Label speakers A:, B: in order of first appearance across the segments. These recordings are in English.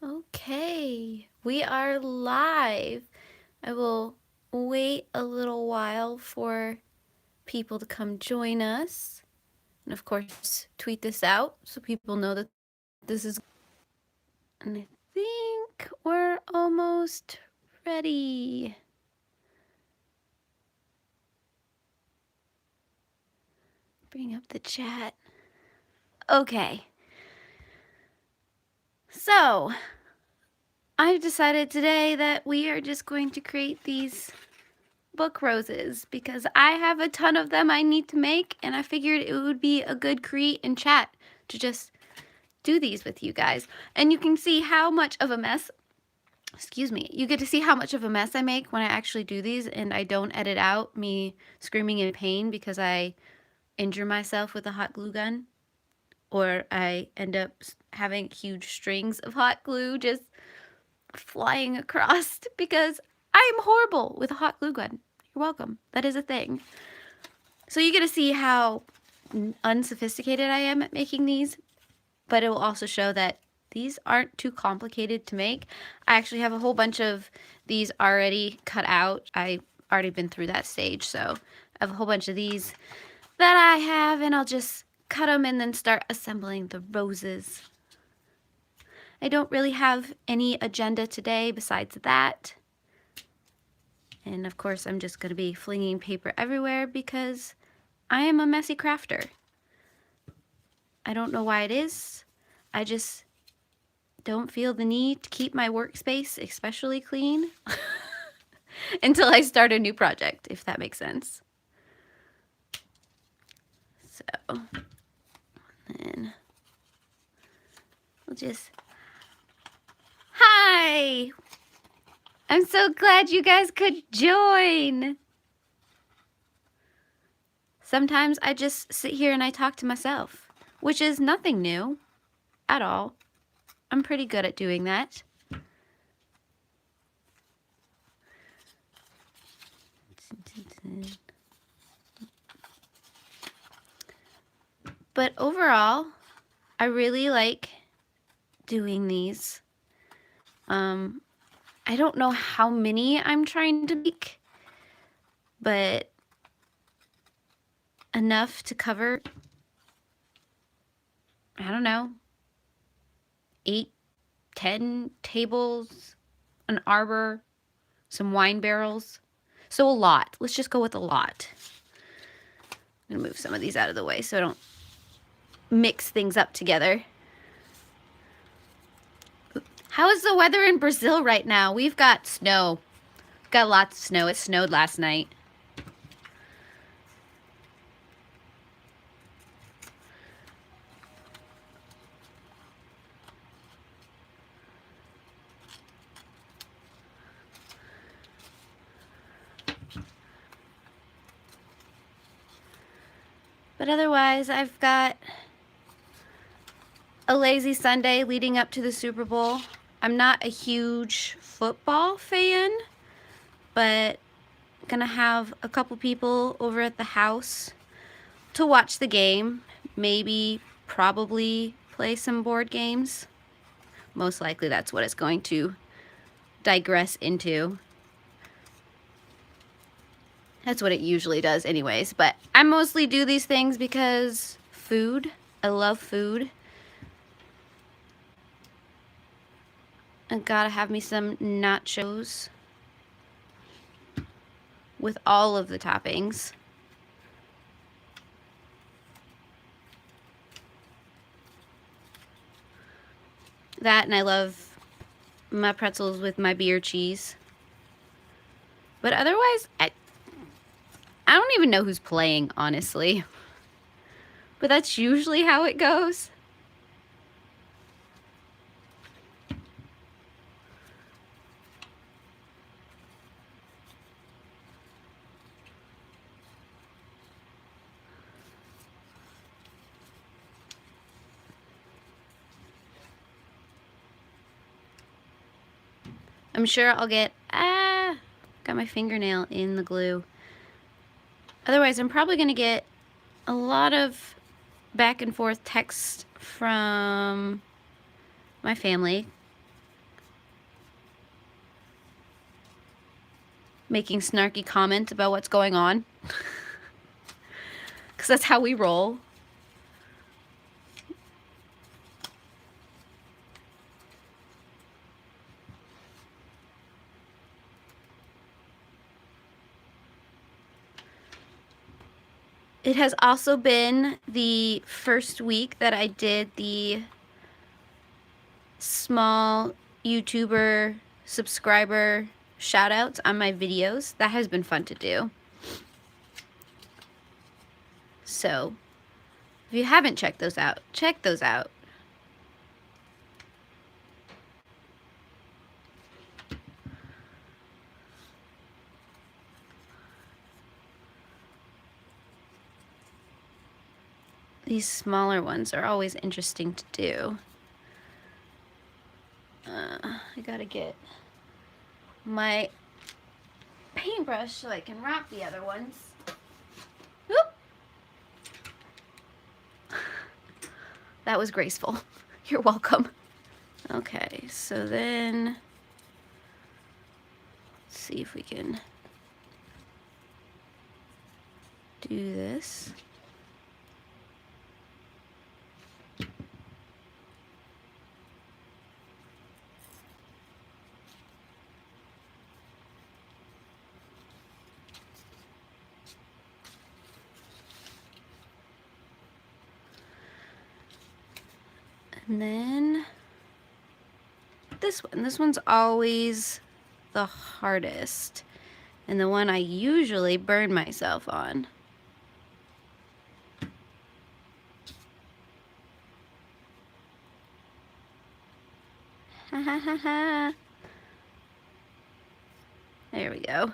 A: Okay, we are live. I will wait a little while for people to come join us. And of course, tweet this out so people know that this is. And I think we're almost ready. Bring up the chat. Okay. So, I've decided today that we are just going to create these book roses because I have a ton of them I need to make, and I figured it would be a good create in chat to just do these with you guys. And you can see how much of a mess, excuse me, you get to see how much of a mess I make when I actually do these and I don't edit out me screaming in pain because I injure myself with a hot glue gun, or I end up having huge strings of hot glue just flying across because I'm horrible with a hot glue gun. You're welcome. That is a thing. So you get to see how unsophisticated I am at making these, but it will also show that these aren't too complicated to make. I actually have a whole bunch of these already cut out. I've already been through that stage, so I have a whole bunch of these that I have, and I'll just cut them and then start assembling the roses. I don't really have any agenda today besides that. And of course, I'm just going to be flinging paper everywhere because I am a messy crafter. I don't know why it is. I just don't feel the need to keep my workspace especially clean until I start a new project, if that makes sense. So, then we'll just... Hi! I'm so glad you guys could join. Sometimes I just sit here and I talk to myself, which is nothing new at all. I'm pretty good at doing that. But overall, I really like doing these. I don't know how many I'm trying to make, but enough to cover, I don't know, 8, 10 tables, an arbor, some wine barrels. So a lot. Let's just go with a lot. I'm gonna move some of these out of the way so I don't mix things up together. How is the weather in Brazil right now? We've got snow. We've got lots of snow. It snowed last night. But otherwise, I've got a lazy Sunday leading up to the Super Bowl. I'm not a huge football fan, but I'm gonna have a couple people over at the house to watch the game. Maybe, probably play some board games. Most likely that's what it's going to digress into. That's what it usually does anyways, but I mostly do these things because food. I love food. I gotta have me some nachos with all of the toppings. That, and I love my pretzels with my beer cheese. But otherwise, I don't even know who's playing, honestly. But that's usually how it goes. I'm sure I'll get, got my fingernail in the glue. Otherwise, I'm probably going to get a lot of back and forth text from my family making snarky comments about what's going on. Because that's how we roll. It has also been the first week that I did the small YouTuber subscriber shoutouts on my videos. That has been fun to do. So, if you haven't checked those out, check those out. These smaller ones are always interesting to do. I gotta get my paintbrush so I can wrap the other ones. Whoop. That was graceful. You're welcome. Okay, so then let's see if we can do this. And then this one. This one's always the hardest, and the one I usually burn myself on. Ha ha ha ha. There we go.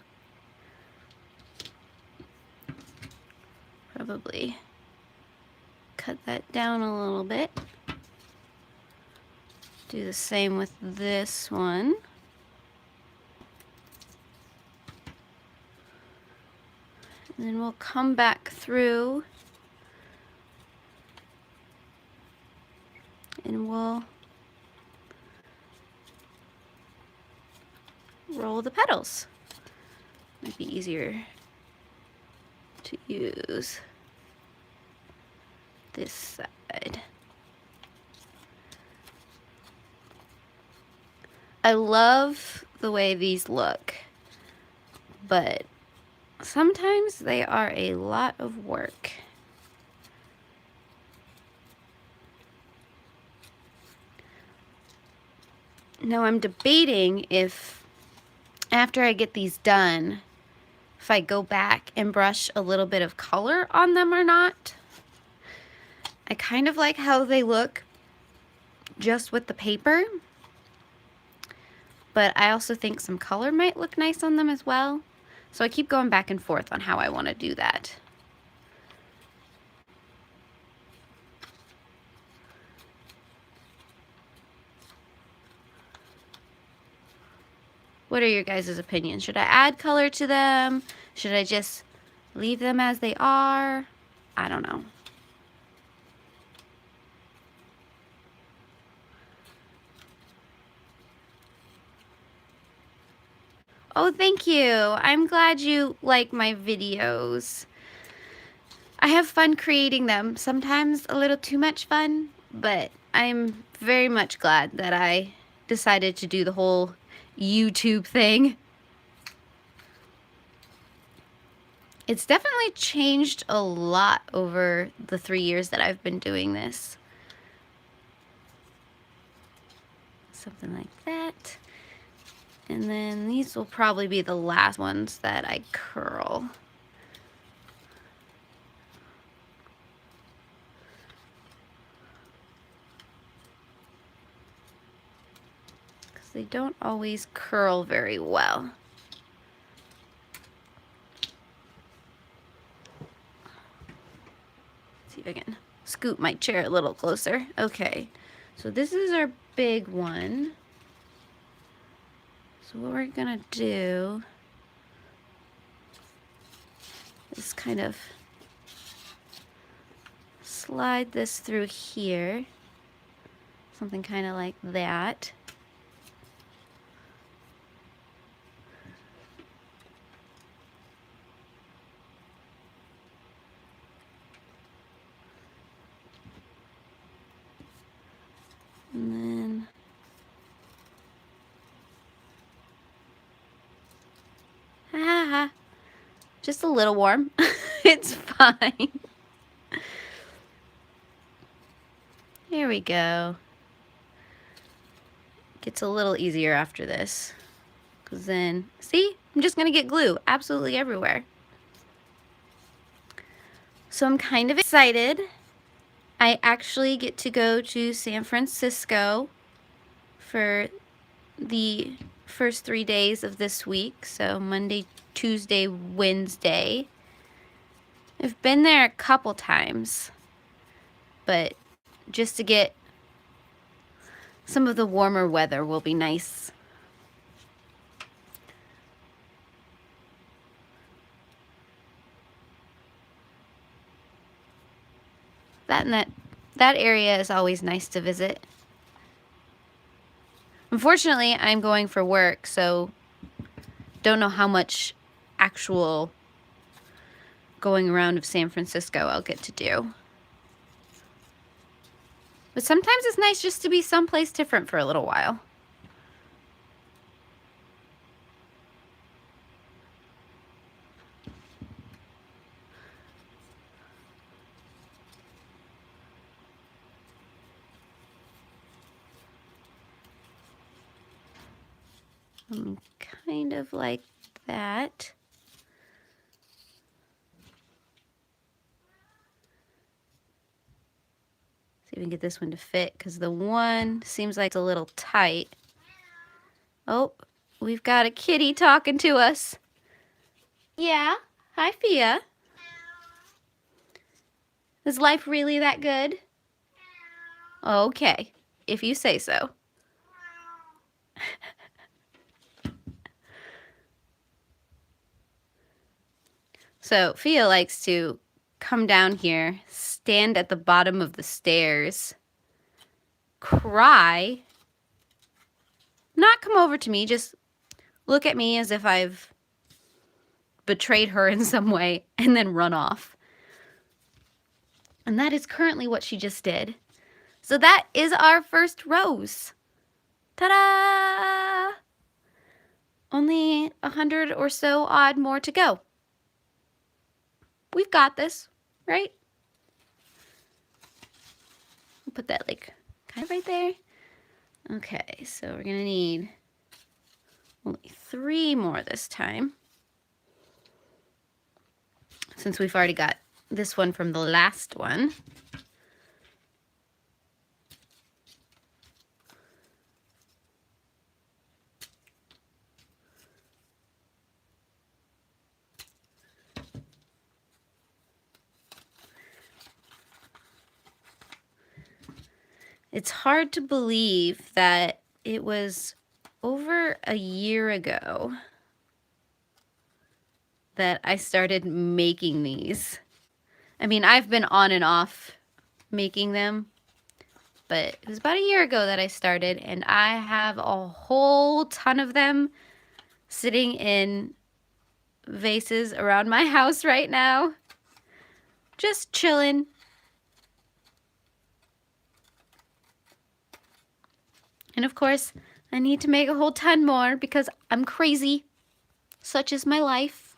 A: Probably cut that down a little bit. Do the same with this one. And then we'll come back through and we'll roll the petals. Might be easier to use this side. I love the way these look, but sometimes they are a lot of work. Now I'm debating if after I get these done, if I go back and brush a little bit of color on them or not. I kind of like how they look just with the paper, but I also think some color might look nice on them as well. So I keep going back and forth on how I want to do that. What are your guys' opinions? Should I add color to them? Should I just leave them as they are? I don't know. Oh, thank you. I'm glad you like my videos. I have fun creating them. Sometimes a little too much fun, but I'm very much glad that I decided to do the whole YouTube thing. It's definitely changed a lot over the 3 years that I've been doing this. Something like that. And then these will probably be the last ones that I curl. Because they don't always curl very well. Let's see if I can scoot my chair a little closer. Okay, so this is our big one. So what we're gonna do is kind of slide this through here. Something kind of like that. Just a little warm. It's fine. Here we go. Gets a little easier after this. Because then, see? I'm just going to get glue absolutely everywhere. So I'm kind of excited. I actually get to go to San Francisco for the first 3 days of this week. So Monday, Tuesday, Wednesday. I've been there a couple times, but just to get some of the warmer weather will be nice. That area is always nice to visit. Unfortunately, I'm going for work, so don't know how much actual going around of San Francisco I'll get to do. But sometimes it's nice just to be someplace different for a little while. Kind of like that. See if we can get this one to fit, because the one seems like it's a little tight. Oh, we've got a kitty talking to us. Yeah, hi Fia. Is life really that good? Okay, if you say so. So Fia likes to come down here, stand at the bottom of the stairs, cry, not come over to me, just look at me as if I've betrayed her in some way, and then run off. And that is currently what she just did. So that is our first rose. Ta-da! Only 100 or so odd more to go. We've got this, right? We'll put that like kind of right there. Okay, so we're gonna need only 3 more this time, since we've already got this one from the last one. It's hard to believe that it was over a year ago that I started making these. I mean, I've been on and off making them, but it was about a year ago that I started, and I have a whole ton of them sitting in vases around my house right now, just chilling. And of course, I need to make a whole ton more because I'm crazy. Such is my life.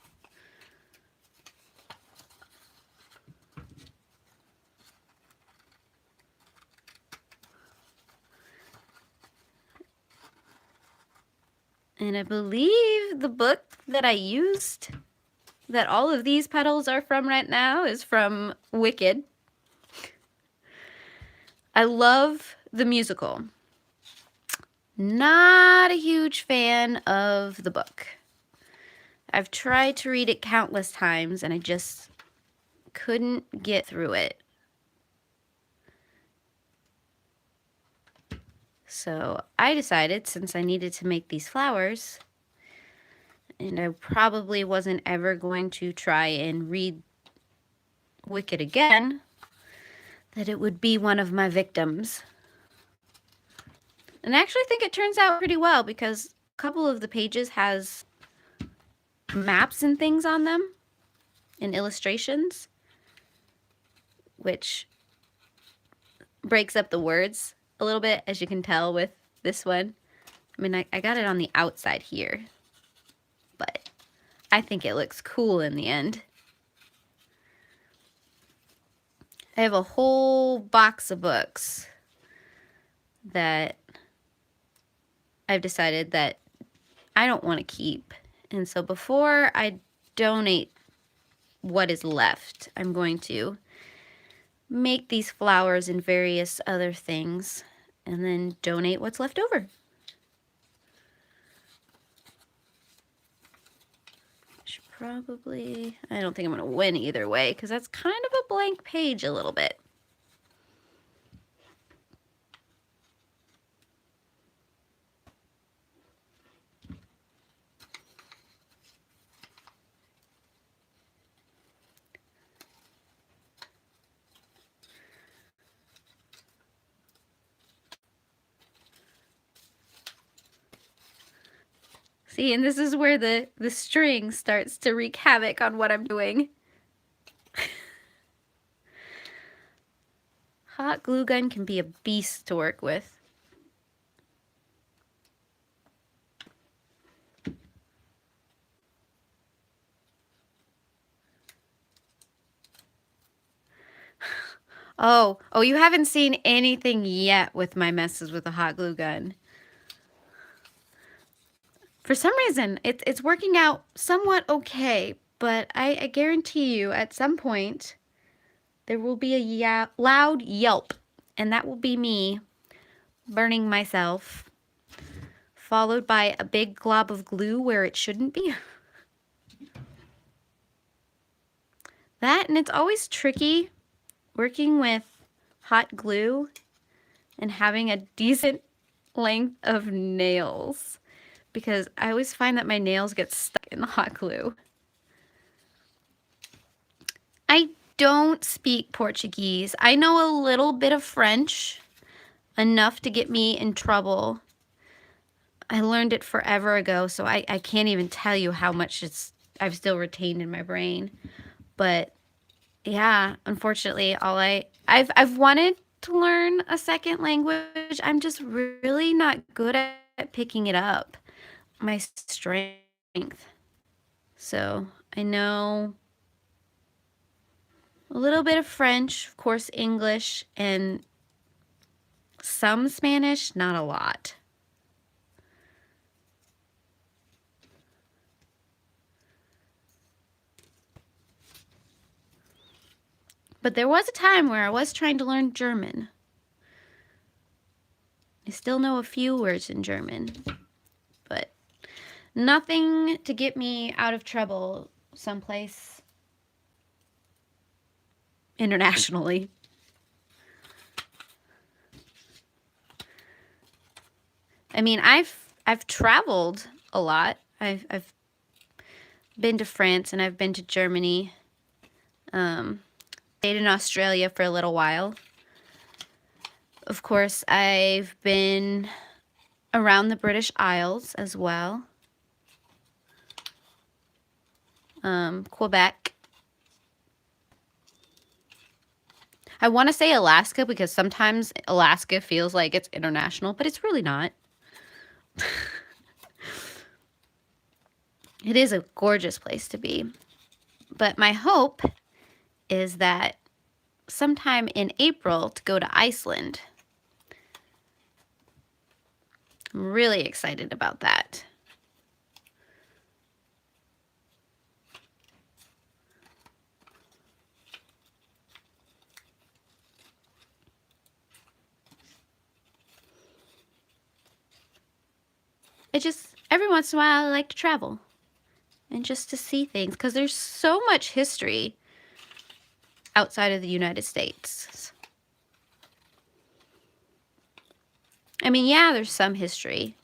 A: And I believe the book that I used, that all of these petals are from right now, is from Wicked. I love the musical. Not a huge fan of the book. I've tried to read it countless times and I just couldn't get through it. So I decided, since I needed to make these flowers, and I probably wasn't ever going to try and read Wicked again, that it would be one of my victims. And I actually think it turns out pretty well, because a couple of the pages has maps and things on them and illustrations, which breaks up the words a little bit, as you can tell with this one. I mean, I got it on the outside here, but I think it looks cool in the end. I have a whole box of books that I've decided that I don't want to keep. And so before I donate what is left, I'm going to make these flowers and various other things and then donate what's left over. Should probably, I don't think I'm going to win either way because that's kind of a blank page a little bit. See, and this is where the string starts to wreak havoc on what I'm doing. Hot glue gun can be a beast to work with. Oh, you haven't seen anything yet with my messes with the hot glue gun. For some reason, it's working out somewhat okay, but I guarantee you at some point there will be a loud yelp, and that will be me burning myself, followed by a big glob of glue where it shouldn't be. That, and it's always tricky working with hot glue and having a decent length of nails, because I always find that my nails get stuck in the hot glue. I don't speak Portuguese. I know a little bit of French, enough to get me in trouble. I learned it forever ago, so I can't even tell you how much I've still retained in my brain. But yeah, unfortunately, I've wanted to learn a second language. I'm just really not good at picking it up. My strength. So I know a little bit of French, of course, English, and some Spanish, not a lot. But there was a time where I was trying to learn German. I still know a few words in German, but nothing to get me out of trouble someplace internationally. I mean, I've traveled a lot. I've been to France and I've been to Germany. Stayed in Australia for a little while. Of course, I've been around the British Isles as well. Quebec. I want to say Alaska because sometimes Alaska feels like it's international, but it's really not. It is a gorgeous place to be. But my hope is that sometime in April to go to Iceland. I'm really excited about that. It just, every once in a while, I like to travel and just to see things because there's so much history outside of the United States. I mean, yeah, there's some history,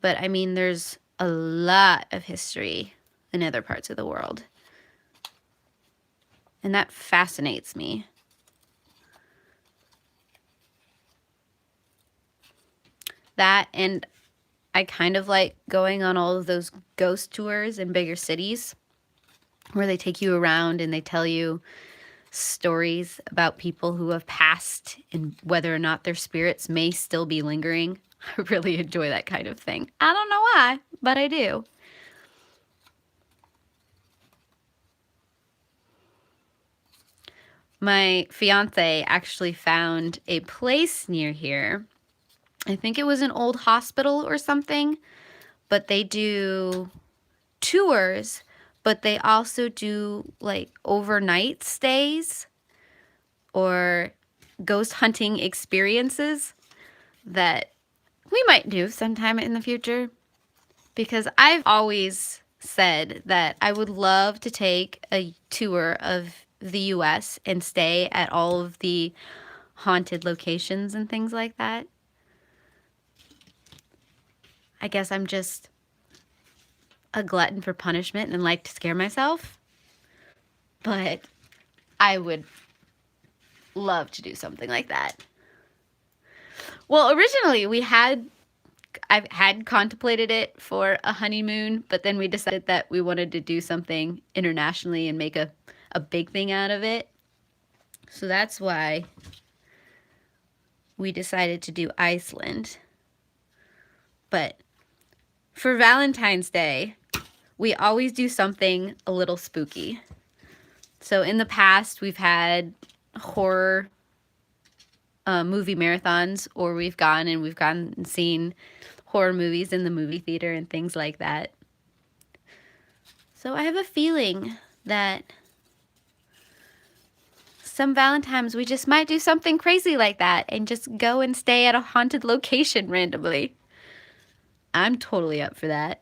A: but I mean, there's a lot of history in other parts of the world. And that fascinates me. That, and I kind of like going on all of those ghost tours in bigger cities where they take you around and they tell you stories about people who have passed and whether or not their spirits may still be lingering. I really enjoy that kind of thing. I don't know why, but I do. my fiance actually found a place near here. I think it was an old hospital or something, but they do tours, but they also do like overnight stays or ghost hunting experiences that we might do sometime in the future, because I've always said that I would love to take a tour of the US and stay at all of the haunted locations and things like that. I guess I'm just a glutton for punishment and like to scare myself, but I would love to do something like that. Well, originally I had contemplated it for a honeymoon, but then we decided that we wanted to do something internationally and make a big thing out of it. So that's why we decided to do Iceland. But for Valentine's Day, we always do something a little spooky. So in the past, we've had horror movie marathons, or we've gone and seen horror movies in the movie theater and things like that. So I have a feeling that some Valentines we just might do something crazy like that and just go and stay at a haunted location randomly. I'm totally up for that.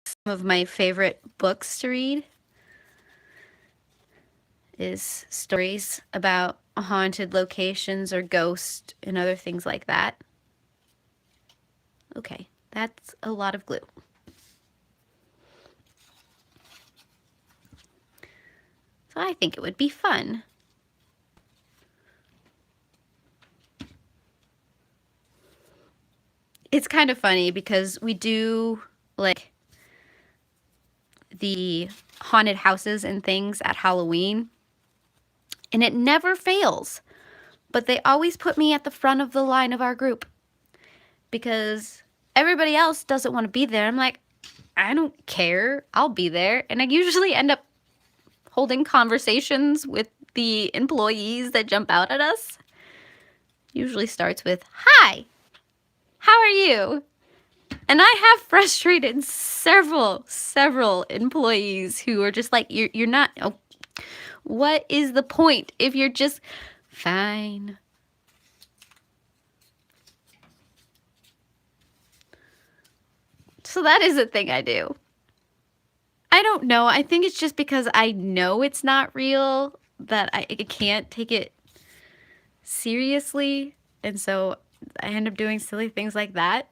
A: Some of my favorite books to read is stories about haunted locations or ghosts and other things like that. Okay, that's a lot of glue. So I think it would be fun. It's kind of funny because we do like the haunted houses and things at Halloween, and it never fails. But they always put me at the front of the line of our group because everybody else doesn't want to be there. I'm like, I don't care. I'll be there. And I usually end up holding conversations with the employees that jump out at us. Usually starts with, "Hi, how are you?" And I have frustrated several employees who are just like, you're not, oh, what is the point if you're just fine? So that is a thing I do. I don't know. I think it's just because I know it's not real that I can't take it seriously. And so I end up doing silly things like that.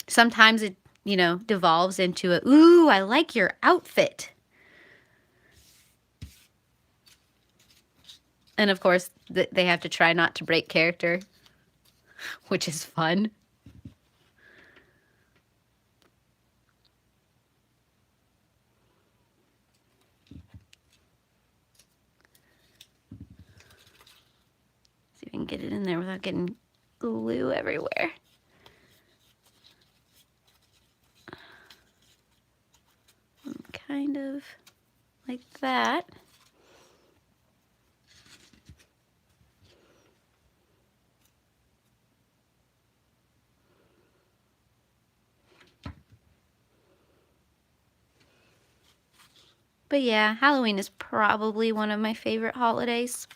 A: Sometimes it, devolves into a, ooh, I like your outfit. And of course, they have to try not to break character, which is fun. See if we can get it in there without getting glue everywhere. Kind of like that. But yeah, Halloween is probably one of my favorite holidays.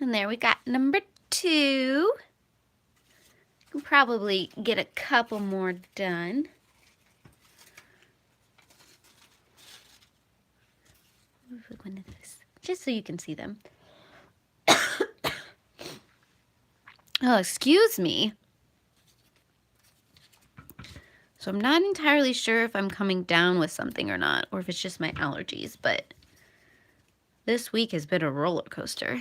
A: And there we got number 2. Can probably get a couple more done. Just so you can see them. Oh, excuse me. So I'm not entirely sure if I'm coming down with something or not, or if it's just my allergies, but this week has been a roller coaster.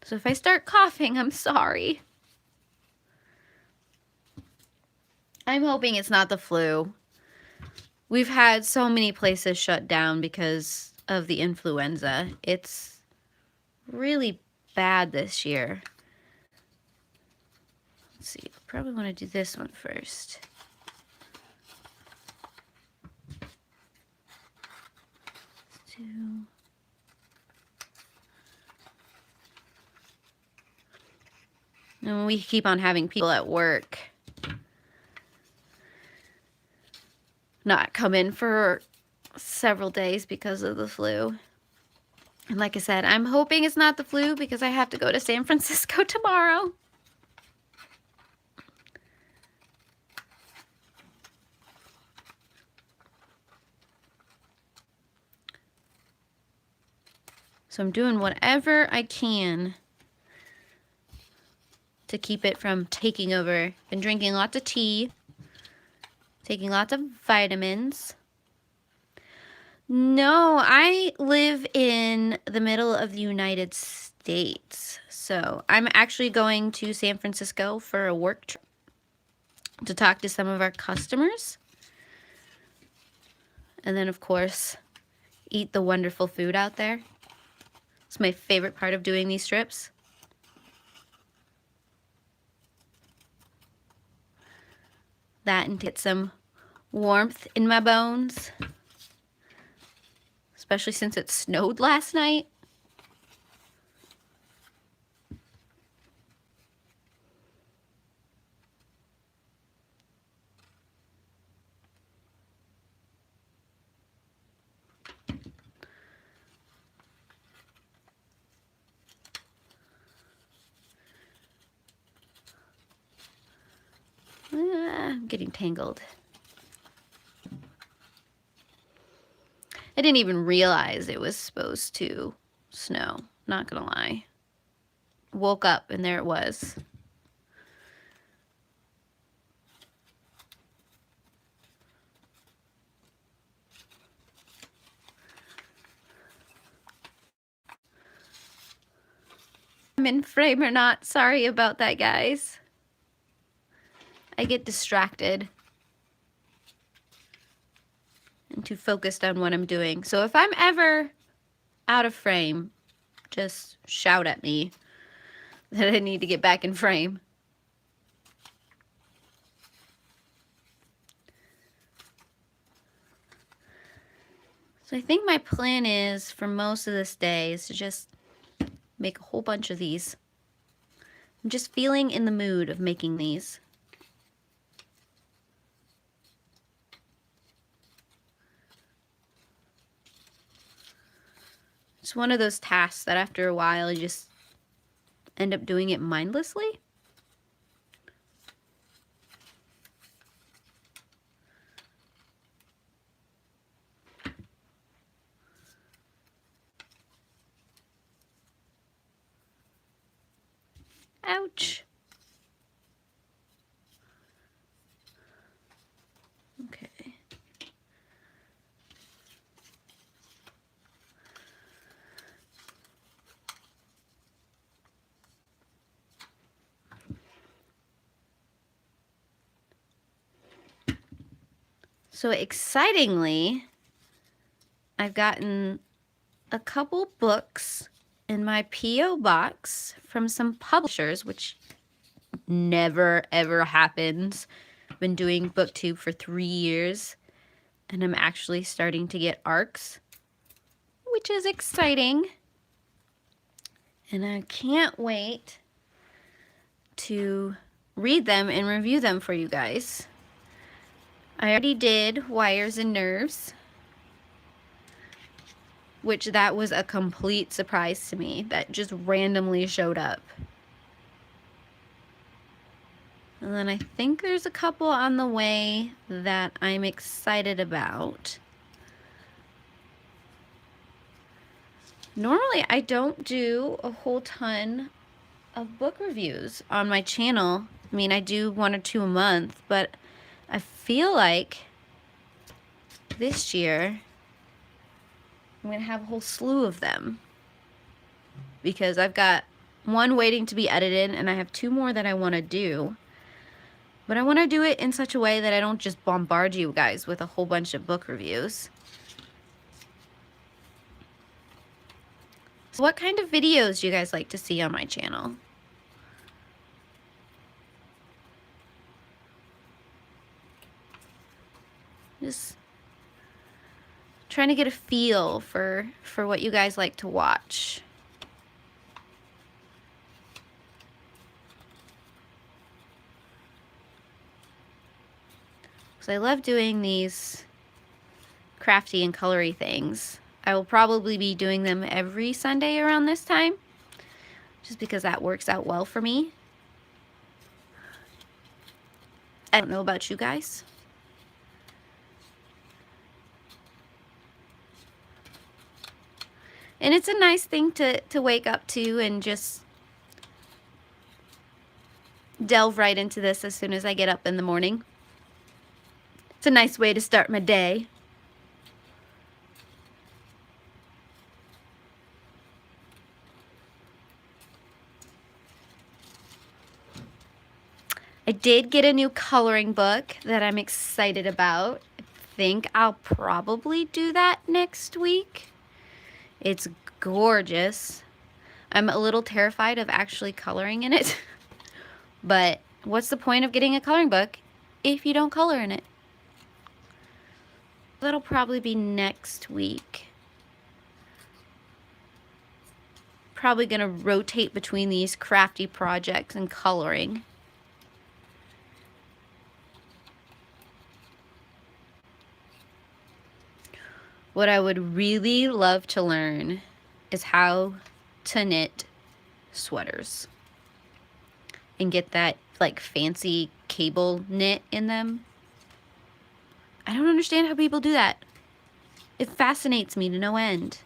A: So if I start coughing, I'm sorry. I'm hoping it's not the flu. We've had so many places shut down because of the influenza. It's really bad this year. Let's see, probably want to do this one first. And we keep on having people at work not come in for several days because of the flu. And like I said, I'm hoping it's not the flu because I have to go to San Francisco tomorrow. So I'm doing whatever I can to keep it from taking over. Been drinking lots of tea, taking lots of vitamins. No, I live in the middle of the United States. So I'm actually going to San Francisco for a work trip to talk to some of our customers. And then, of course, eat the wonderful food out there. It's my favorite part of doing these trips. That and get some warmth in my bones. Especially since it snowed last night. I'm getting tangled. I didn't even realize it was supposed to snow, not gonna lie. Woke up and there it was. I'm in frame or not, sorry about that, guys. I get distracted and too focused on what I'm doing. So if I'm ever out of frame, just shout at me that I need to get back in frame. So I think my plan is for most of this day is to just make a whole bunch of these. I'm just feeling in the mood of making these. It's one of those tasks that after a while you just end up doing it mindlessly. Ouch. Okay. So excitingly, I've gotten a couple books in my P.O. box from some publishers, which never ever happens. I've been doing booktube for 3 years and I'm actually starting to get arcs, which is exciting. And I can't wait to read them and review them for you guys. I already did Wires and Nerves, which that was a complete surprise to me. That just randomly showed up. And then I think there's a couple on the way that I'm excited about. Normally I don't do a whole ton of book reviews on my channel. I mean, I do 1 or 2 a month, but I feel like this year I'm gonna have a whole slew of them because I've got one waiting to be edited and I have 2 more that I want to do. But I want to do it in such a way that I don't just bombard you guys with a whole bunch of book reviews. So what kind of videos do you guys like to see on my channel? Just trying to get a feel for what you guys like to watch. Because I love doing these crafty and colory things. I will probably be doing them every Sunday around this time, just because that works out well for me. I don't know about you guys. And it's a nice thing to wake up to and just delve right into this as soon as I get up in the morning. It's a nice way to start my day. I did get a new coloring book that I'm excited about. I think I'll probably do that next week. It's gorgeous. I'm a little terrified of actually coloring in it. But what's the point of getting a coloring book if you don't color in it? That'll probably be next week. Probably gonna rotate between these crafty projects and coloring. What I would really love to learn is how to knit sweaters and get that like fancy cable knit in them. I don't understand how people do that. It fascinates me to no end.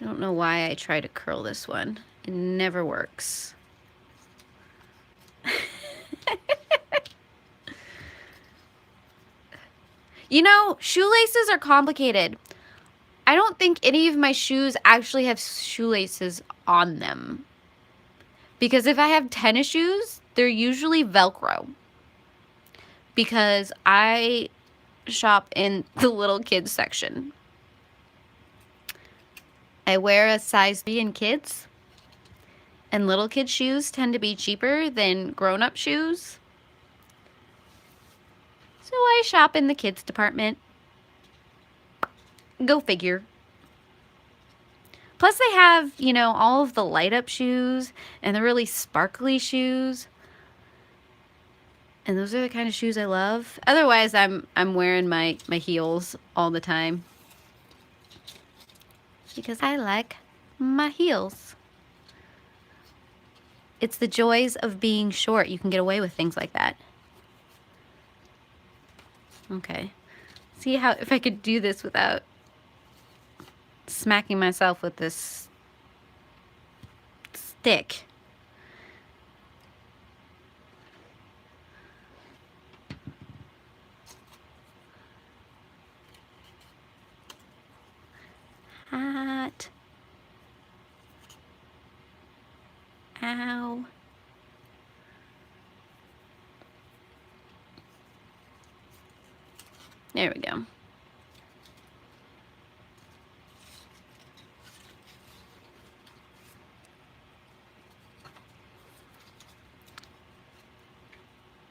A: I don't know why I try to curl this one. It never works. You know, shoelaces are complicated. I don't think any of my shoes actually have shoelaces on them. Because if I have tennis shoes, they're usually Velcro. Because I shop in the little kids section. I wear a size 3 in kids, and little kid shoes tend to be cheaper than grown-up shoes. So I shop in the kids department. Go figure. Plus they have, you know, all of the light-up shoes and the really sparkly shoes. And those are the kind of shoes I love. Otherwise, I'm wearing my heels all the time. Because I like my heels. It's the joys of being short. You can get away with things like that. Okay. See how if I could do this without smacking myself with this stick. Hot. Ow. There we go.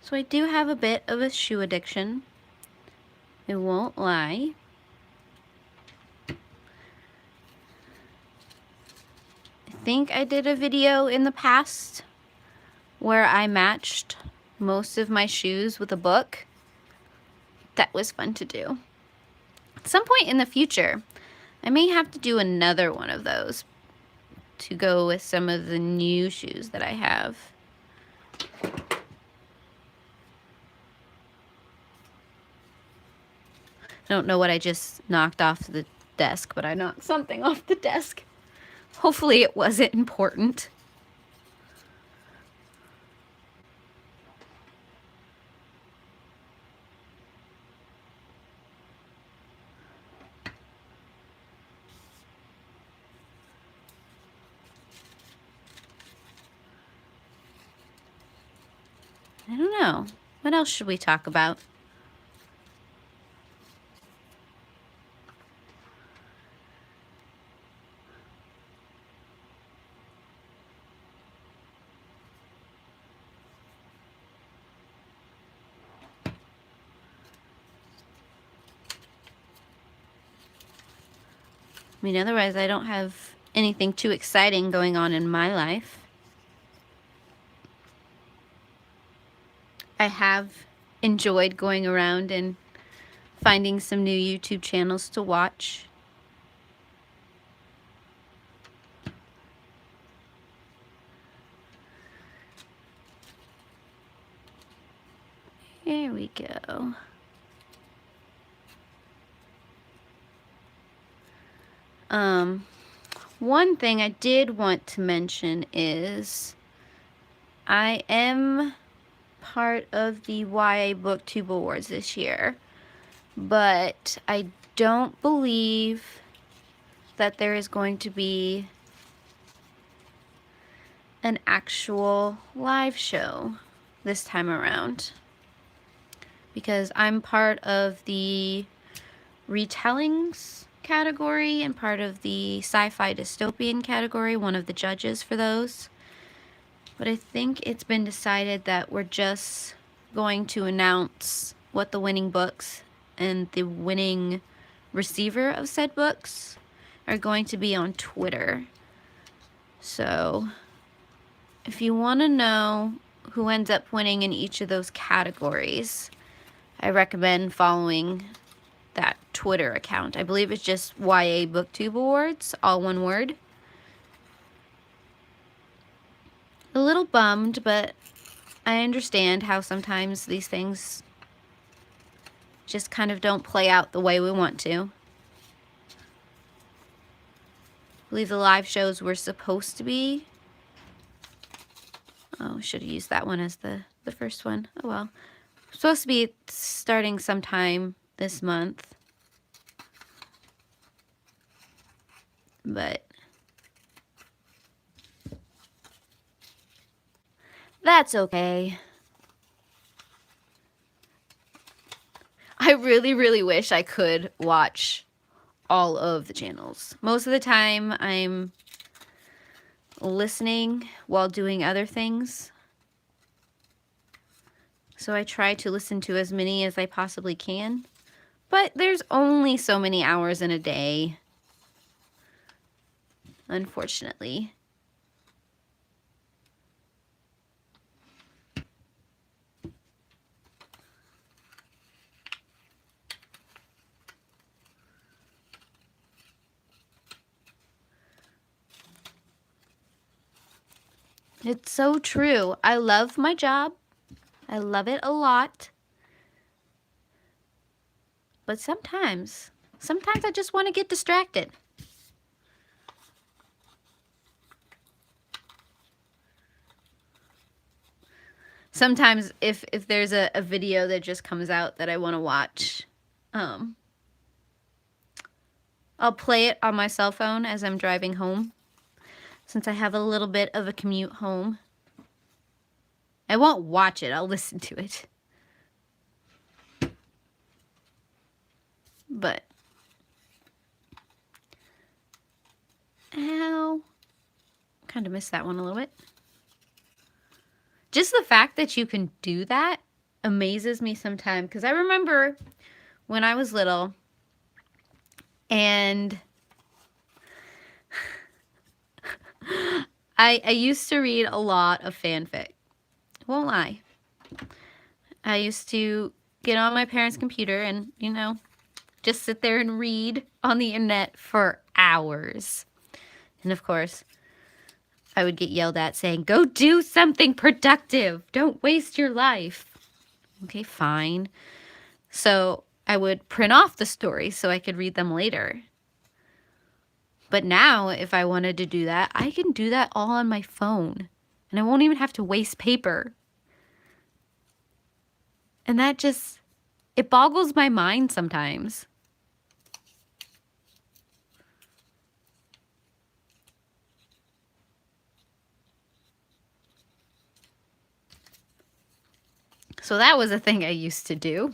A: So I do have a bit of a shoe addiction. I won't lie. I think I did a video in the past where I matched most of my shoes with a book. That was fun to do. At some point in the future, I may have to do another one of those to go with some of the new shoes that I have. I don't know what I just knocked off the desk, but I knocked something off the desk. Hopefully it wasn't important. I don't know. What else should we talk about? I mean, otherwise I don't have anything too exciting going on in my life. I have enjoyed going around and finding some new YouTube channels to watch. Here we go. One thing I did want to mention is I am part of the YA BookTube Awards this year, but I don't believe that there is going to be an actual live show this time around, because I'm part of the retellings category and part of the sci-fi dystopian category, one of the judges for those. But I think it's been decided that we're just going to announce what the winning books and the winning receiver of said books are going to be on Twitter. So if you want to know who ends up winning in each of those categories, I recommend following that Twitter account. I believe it's just YA BookTube Awards, all one word. A little bummed, but I understand how sometimes these things just kind of don't play out the way we want to. I believe the live shows were supposed to be... Oh, should have used that one as the first one. Oh well. Supposed to be starting sometime this month. But that's okay. I really, really wish I could watch all of the channels. Most of the time I'm listening while doing other things. So I try to listen to as many as I possibly can. But there's only so many hours in a day, unfortunately. It's so true. I love my job. I love it a lot. But sometimes I just want to get distracted. Sometimes if there's a video that just comes out that I want to watch, I'll play it on my cell phone as I'm driving home, since I have a little bit of a commute home. I won't watch it, I'll listen to it. But, ow, kind of missed that one a little bit. Just the fact that you can do that amazes me sometimes, because I remember when I was little and I used to read a lot of fanfic. Won't lie. I used to get on my parents' computer and, you know, just sit there and read on the internet for hours. And of course, I would get yelled at saying, "Go do something productive. Don't waste your life." Okay, fine. So I would print off the stories so I could read them later. But now, if I wanted to do that, I can do that all on my phone. And I won't even have to waste paper. And that just, it boggles my mind sometimes. So that was a thing I used to do.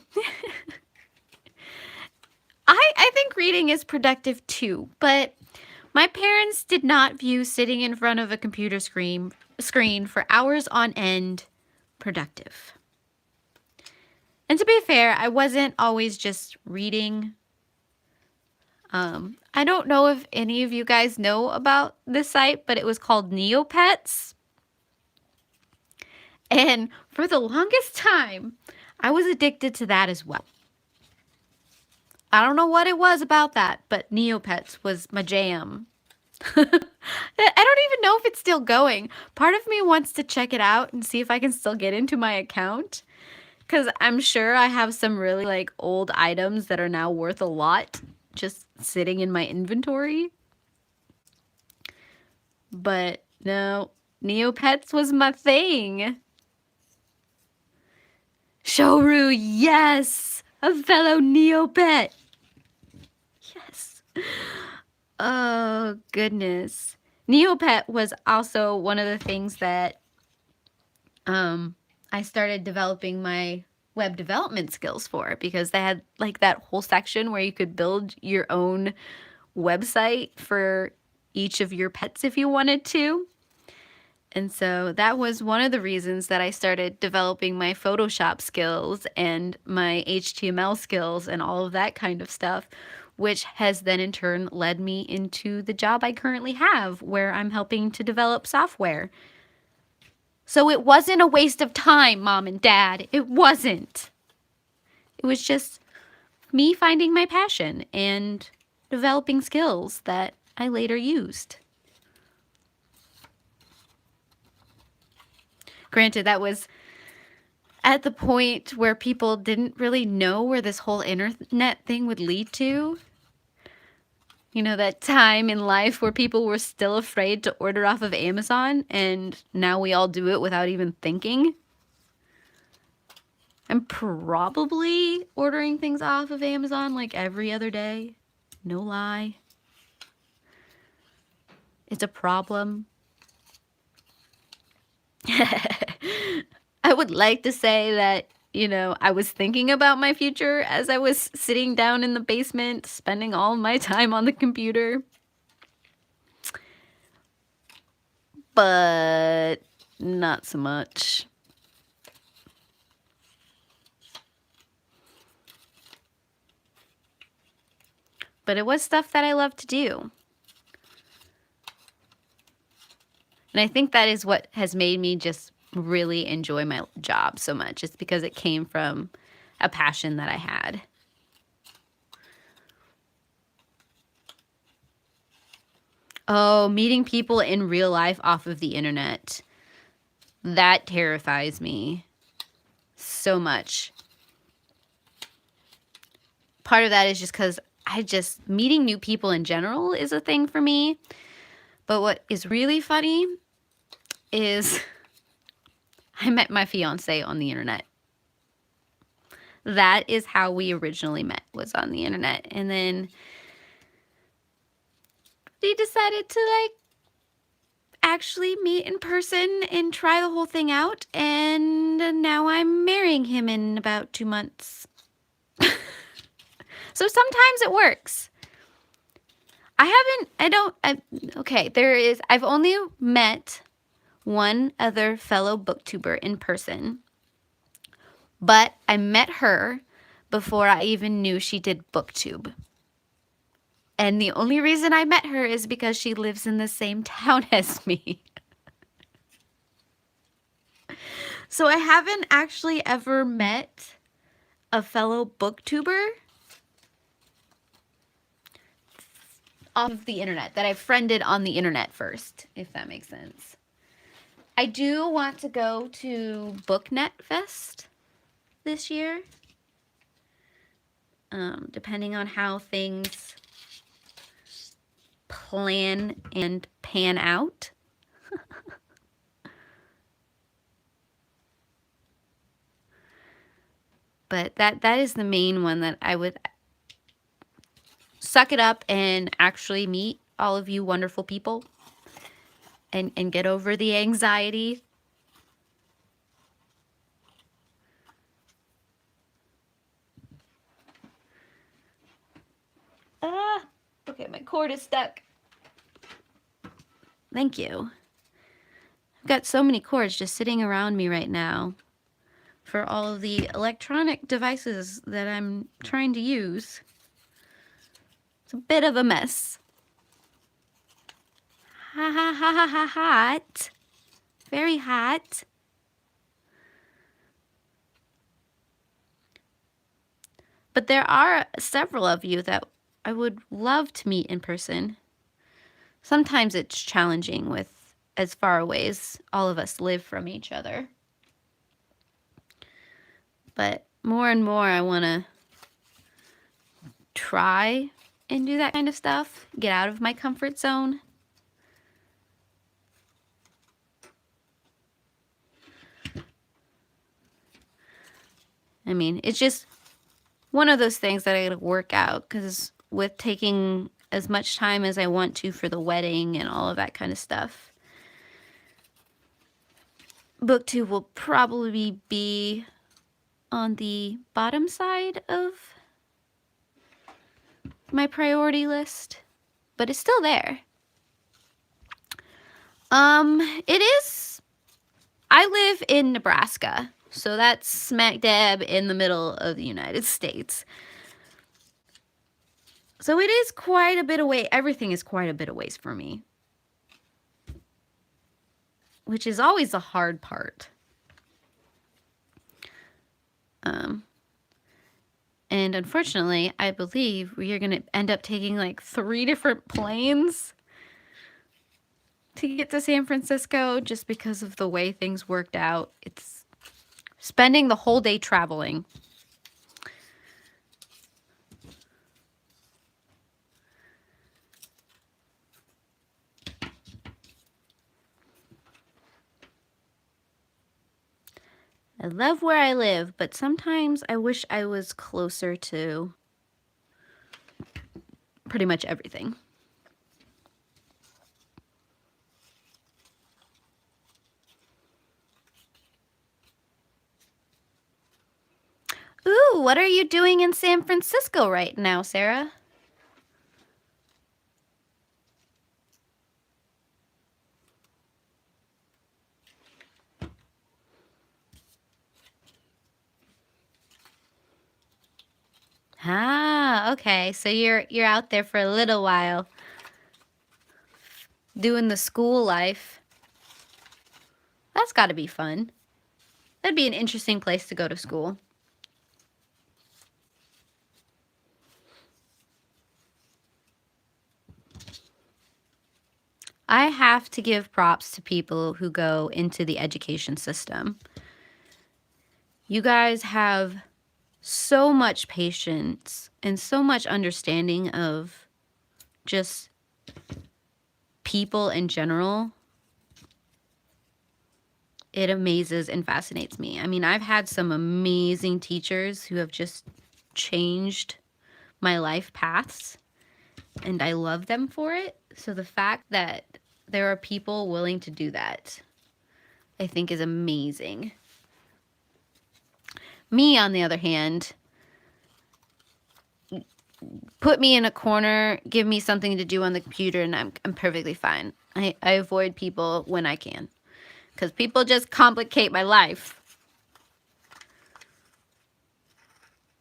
A: I think reading is productive too, but my parents did not view sitting in front of a computer screen for hours on end productive. And to be fair, I wasn't always just reading. I don't know if any of you guys know about this site, but it was called Neopets. And for the longest time, I was addicted to that as well. I don't know what it was about that, but Neopets was my jam. I don't even know if it's still going. Part of me wants to check it out and see if I can still get into my account, because I'm sure I have some really like old items that are now worth a lot just sitting in my inventory. But no, Neopets was my thing. Shouru, yes! A fellow Neopet! Yes. Oh, goodness. Neopet was also one of the things that I started developing my web development skills for, because they had like that whole section where you could build your own website for each of your pets if you wanted to. And so that was one of the reasons that I started developing my Photoshop skills and my HTML skills and all of that kind of stuff, which has then in turn led me into the job I currently have, where I'm helping to develop software. So it wasn't a waste of time, Mom and Dad. It wasn't. It was just me finding my passion and developing skills that I later used. Granted, that was at the point where people didn't really know where this whole internet thing would lead to. You know, that time in life where people were still afraid to order off of Amazon, and now we all do it without even thinking. I'm probably ordering things off of Amazon like every other day. No lie. It's a problem. I would like to say that, you know, I was thinking about my future as I was sitting down in the basement, spending all my time on the computer. But not so much. But it was stuff that I love to do. And I think that is what has made me just really enjoy my job so much. It's because it came from a passion that I had. Oh, meeting people in real life off of the internet. That terrifies me so much. Part of that is just because meeting new people in general is a thing for me. But what is really funny is I met my fiance on the internet. That is how we originally met, was on the internet. And then we decided to like actually meet in person and try the whole thing out. And now I'm marrying him in about 2 months. So sometimes it works. I've only met one other fellow booktuber in person, but I met her before I even knew she did booktube. And the only reason I met her is because she lives in the same town as me. So I haven't actually ever met a fellow booktuber off of the internet that I've friended on the internet first, if that makes sense. I do want to go to BookNet Fest this year, depending on how things plan and pan out. But that is the main one that I would suck it up and actually meet all of you wonderful people and get over the anxiety. Okay, my cord is stuck. Thank you. I've got so many cords just sitting around me right now for all of the electronic devices that I'm trying to use. It's a bit of a mess. Ha ha ha ha ha hot. Very hot. But there are several of you that I would love to meet in person. Sometimes it's challenging with as far away as all of us live from each other. But more and more I want to try and do that kind of stuff. Get out of my comfort zone. I mean, it's just one of those things that I gotta work out, because with taking as much time as I want to for the wedding and all of that kind of stuff, book 2 will probably be on the bottom side of my priority list, but it's still there. It is, I live in Nebraska, so that's smack dab in the middle of the United States. So it is quite a bit away. Everything is quite a bit away for me, which is always the hard part. And unfortunately, I believe we are going to end up taking like 3 different planes to get to San Francisco just because of the way things worked out. It's spending the whole day traveling. I love where I live, but sometimes I wish I was closer to pretty much everything. Ooh, what are you doing in San Francisco right now, Sarah? Ah, okay. So you're out there for a little while doing the school life. That's got to be fun. That'd be an interesting place to go to school. I have to give props to people who go into the education system. You guys have so much patience and so much understanding of just people in general. It amazes and fascinates me. I mean, I've had some amazing teachers who have just changed my life paths, and I love them for it. So the fact that there are people willing to do that, I think, is amazing. Me, on the other hand, put me in a corner, give me something to do on the computer, and I'm perfectly fine. I avoid people when I can, because people just complicate my life.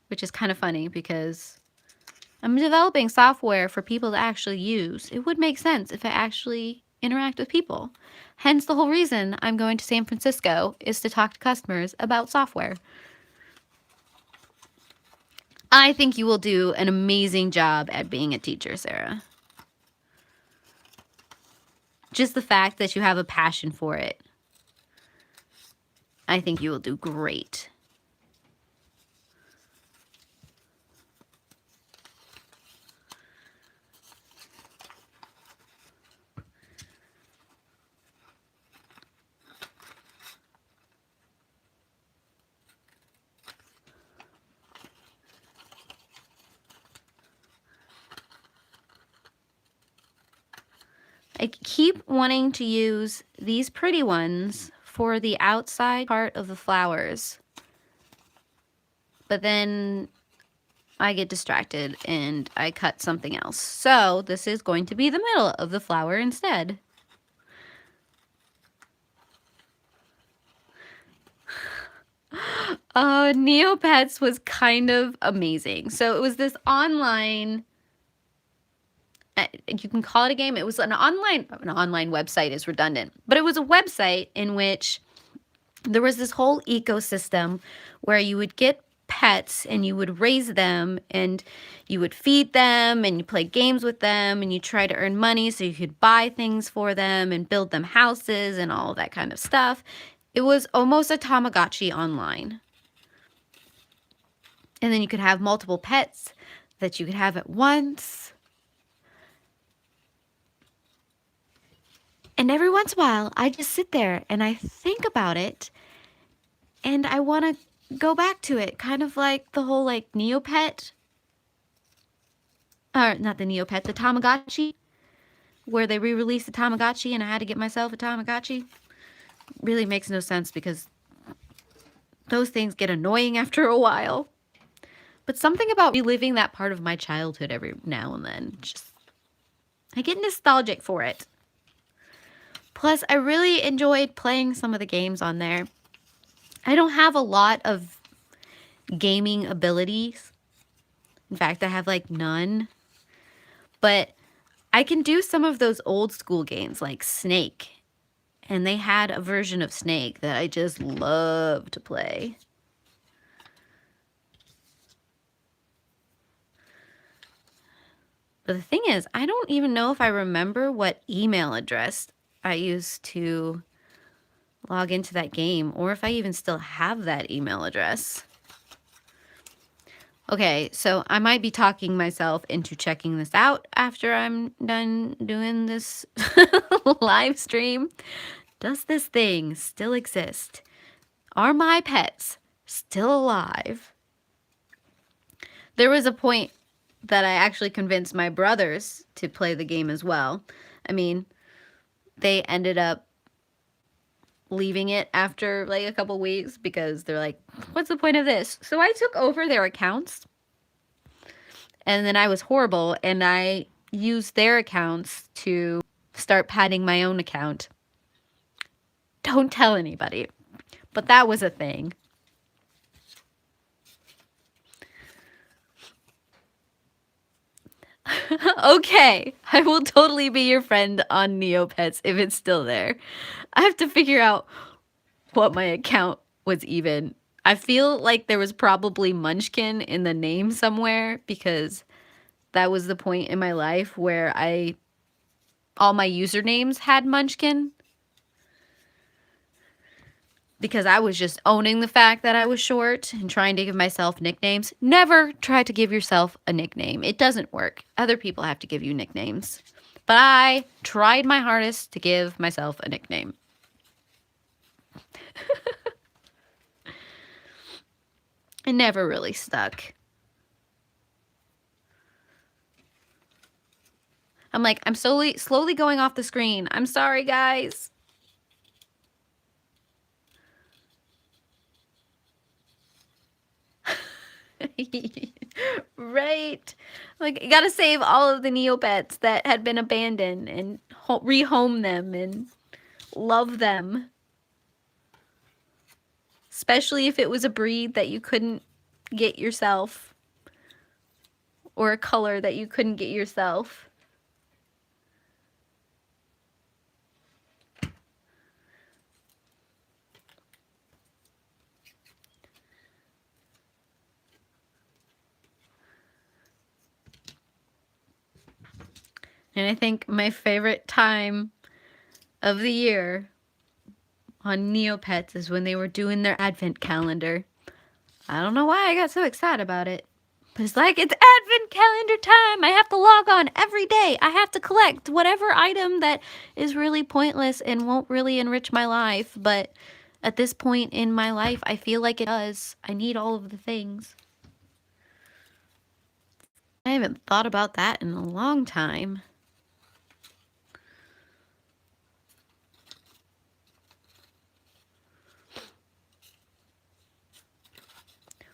A: Which is kind of funny, because I'm developing software for people to actually use. It would make sense if I actually interact with people. Hence the whole reason I'm going to San Francisco is to talk to customers about software. I think you will do an amazing job at being a teacher, Sarah. Just the fact that you have a passion for it, I think you will do great. I keep wanting to use these pretty ones for the outside part of the flowers. But then I get distracted and I cut something else. So this is going to be the middle of the flower instead. Neopets was kind of amazing. So it was this online, you can call it a game. It was an online website is redundant, but it was a website in which there was this whole ecosystem where you would get pets and you would raise them and you would feed them and you play games with them and you try to earn money so you could buy things for them and build them houses and all that kind of stuff. It was almost a Tamagotchi online. And then you could have multiple pets that you could have at once. And every once in a while, I just sit there and I think about it and I want to go back to it. Kind of like the whole like Neopet, or not the Neopet, the Tamagotchi, where they re-released the Tamagotchi and I had to get myself a Tamagotchi. Really makes no sense because those things get annoying after a while. But something about reliving that part of my childhood every now and then, just, I get nostalgic for it. Plus, I really enjoyed playing some of the games on there. I don't have a lot of gaming abilities. In fact, I have like none. But I can do some of those old school games like Snake. And they had a version of Snake that I just love to play. But the thing is, I don't even know if I remember what email address I used to log into that game, or if I even still have that email address. Okay, so I might be talking myself into checking this out after I'm done doing this live stream. Does this thing still exist? Are my pets still alive? There was a point that I actually convinced my brothers to play the game as well. I mean, they ended up leaving it after like a couple weeks because they're like, what's the point of this? So I took over their accounts and then I was horrible and I used their accounts to start padding my own account. Don't tell anybody, but that was a thing. Okay, I will totally be your friend on Neopets if it's still there. I have to figure out what my account was even. I feel like there was probably Munchkin in the name somewhere because that was the point in my life where all my usernames had Munchkin. Because I was just owning the fact that I was short and trying to give myself nicknames. Never try to give yourself a nickname. It doesn't work. Other people have to give you nicknames. But I tried my hardest to give myself a nickname. It never really stuck. I'm like, I'm slowly going off the screen. I'm sorry, guys. Right. Like, you gotta save all of the Neopets that had been abandoned and rehome them and love them. Especially if it was a breed that you couldn't get yourself. Or a color that you couldn't get yourself. And I think my favorite time of the year on Neopets is when they were doing their advent calendar. I don't know why I got so excited about it. But it's like, it's advent calendar time. I have to log on every day. I have to collect whatever item that is really pointless and won't really enrich my life. But at this point in my life, I feel like it does. I need all of the things. I haven't thought about that in a long time.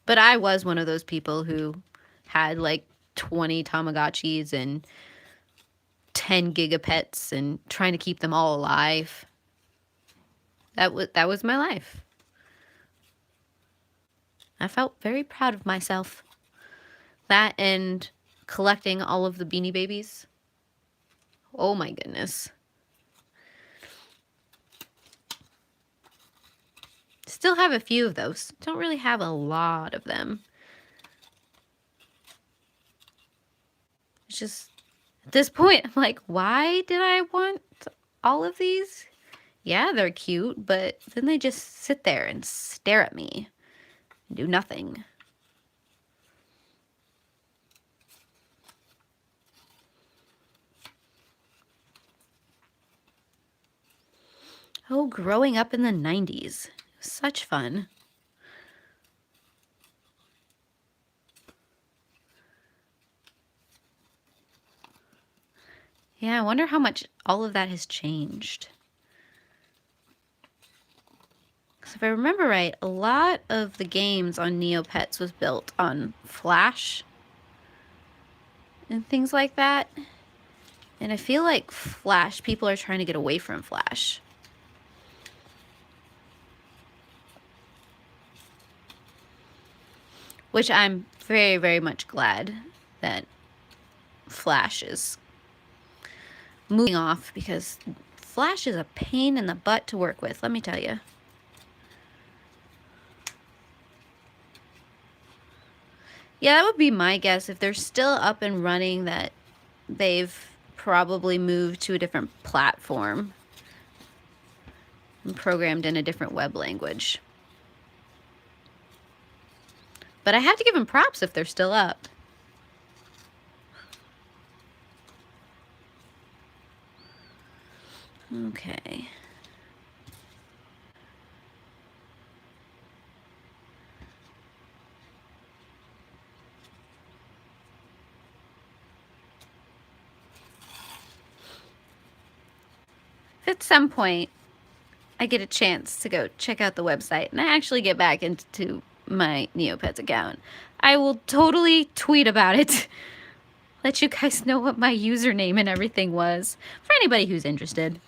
A: But I was one of those people who had like 20 Tamagotchis and 10 gigapets and trying to keep them all alive. That was my life. I felt very proud of myself. That and collecting all of the Beanie Babies. Oh my goodness. Still have a few of those. Don't really have a lot of them. It's just, at this point, I'm like, why did I want all of these? Yeah, they're cute, but then they just sit there and stare at me and do nothing. Oh, growing up in the 90s. It was such fun. Yeah, I wonder how much all of that has changed. Because if I remember right, a lot of the games on Neopets was built on Flash and things like that. And I feel like Flash, people are trying to get away from Flash. Which I'm very, very much glad that Flash is moving off, because Flash is a pain in the butt to work with, let me tell you. Yeah, that would be my guess. If they're still up and running, that they've probably moved to a different platform and programmed in a different web language. But I have to give them props if they're still up. Okay. At some point, I get a chance to go check out the website and I actually get back into my Neopets account, I will totally tweet about it. Let you guys know what my username and everything was, for anybody who's interested.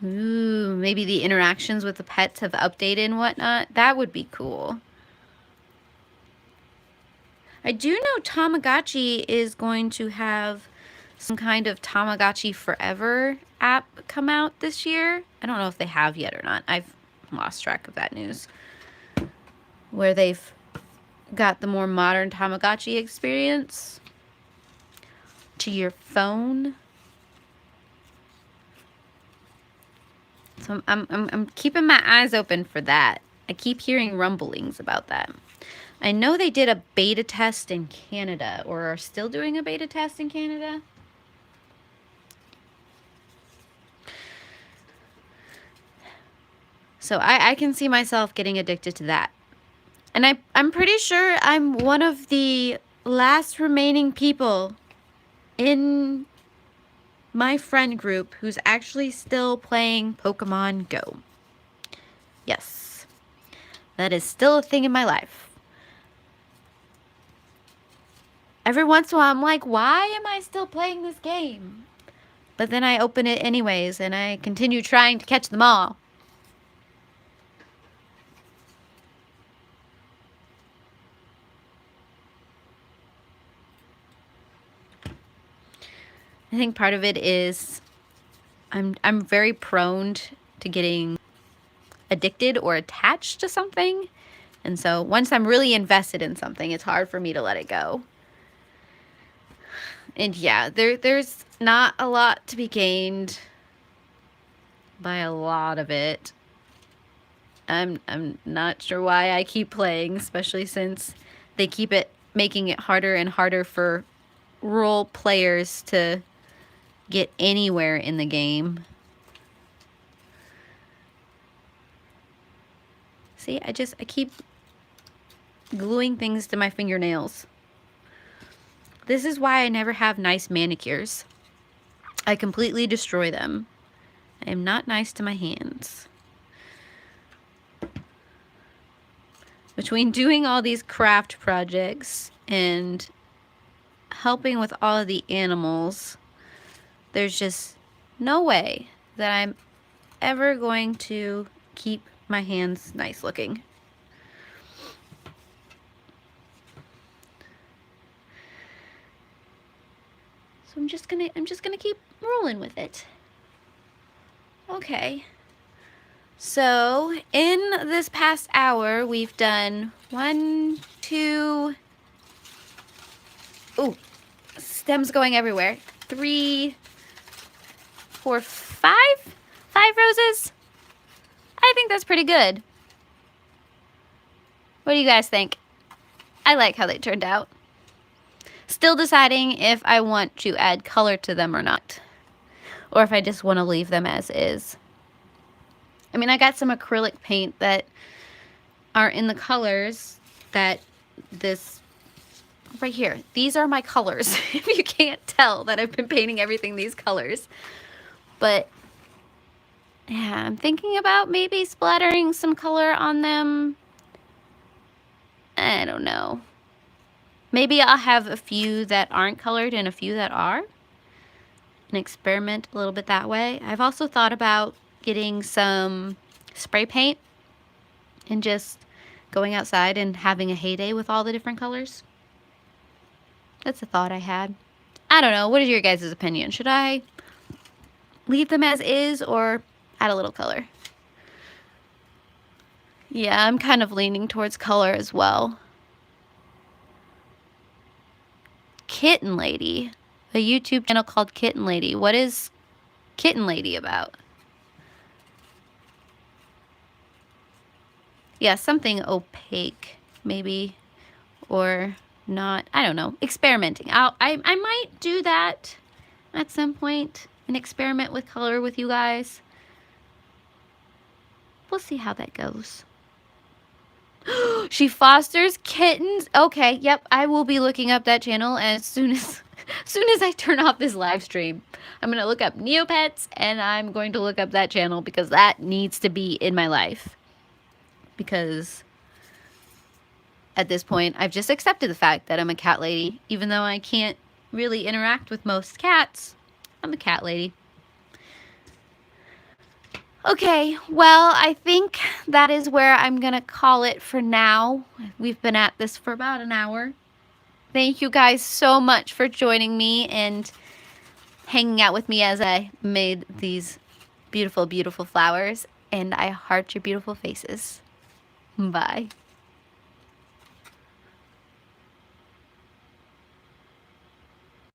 A: Ooh, maybe the interactions with the pets have updated and whatnot. That would be cool. I do know Tamagotchi is going to have some kind of Tamagotchi Forever app come out this year. I don't know if they have yet or not. I've lost track of that news. Where they've got the more modern Tamagotchi experience to your phone. So I'm keeping my eyes open for that. I keep hearing rumblings about that. I know they did a beta test in Canada, or are still doing a beta test in Canada. So I can see myself getting addicted to that. And I'm pretty sure I'm one of the last remaining people in my friend group who's actually still playing Pokemon Go. Yes, that is still a thing in my life. Every once in a while, I'm like, why am I still playing this game? But then I open it anyways, and I continue trying to catch them all. I think part of it is I'm very prone to getting addicted or attached to something. And so once I'm really invested in something, it's hard for me to let it go. And yeah, there's not a lot to be gained by a lot of it. I'm not sure why I keep playing, especially since they keep making it harder and harder for role players to get anywhere in the game. See, I keep gluing things to my fingernails. This is why I never have nice manicures. I completely destroy them. I am not nice to my hands. Between doing all these craft projects and helping with all of the animals, there's just no way that I'm ever going to keep my hands nice looking. So I'm just gonna keep rolling with it. Okay. So in this past hour, we've done 1, 2, ooh, stems going everywhere. 3, 4, 5 roses. I think that's pretty good. What do you guys think? I like how they turned out. Still deciding if I want to add color to them or not, or if I just want to leave them as is. I mean, I got some acrylic paint that are in the colors that this right here. These are my colors. If you can't tell that I've been painting everything these colors. But yeah, I'm thinking about maybe splattering some color on them. I don't know. Maybe I'll have a few that aren't colored and a few that are, and experiment a little bit that way. I've also thought about getting some spray paint and just going outside and having a heyday with all the different colors. That's a thought I had. I don't know. What is your guys' opinion? Should I leave them as is or add a little color? Yeah, I'm kind of leaning towards color as well. Kitten Lady. A YouTube channel called Kitten Lady. What is Kitten Lady about? Yeah, something opaque, maybe, or not. I don't know. Experimenting. I might do that at some point, and experiment with color with you guys. We'll see how that goes. She fosters kittens. Okay, yep, I will be looking up that channel as soon as I turn off this live stream. I'm gonna look up Neopets, and I'm going to look up that channel because that needs to be in my life. Because at this point, I've just accepted the fact that I'm a cat lady, even though I can't really interact with most cats. I'm a cat lady. Okay, well, I think that is where I'm gonna call it for now. We've been at this for about an hour. Thank you guys so much for joining me and hanging out with me as I made these beautiful, beautiful flowers. And I heart your beautiful faces. Bye.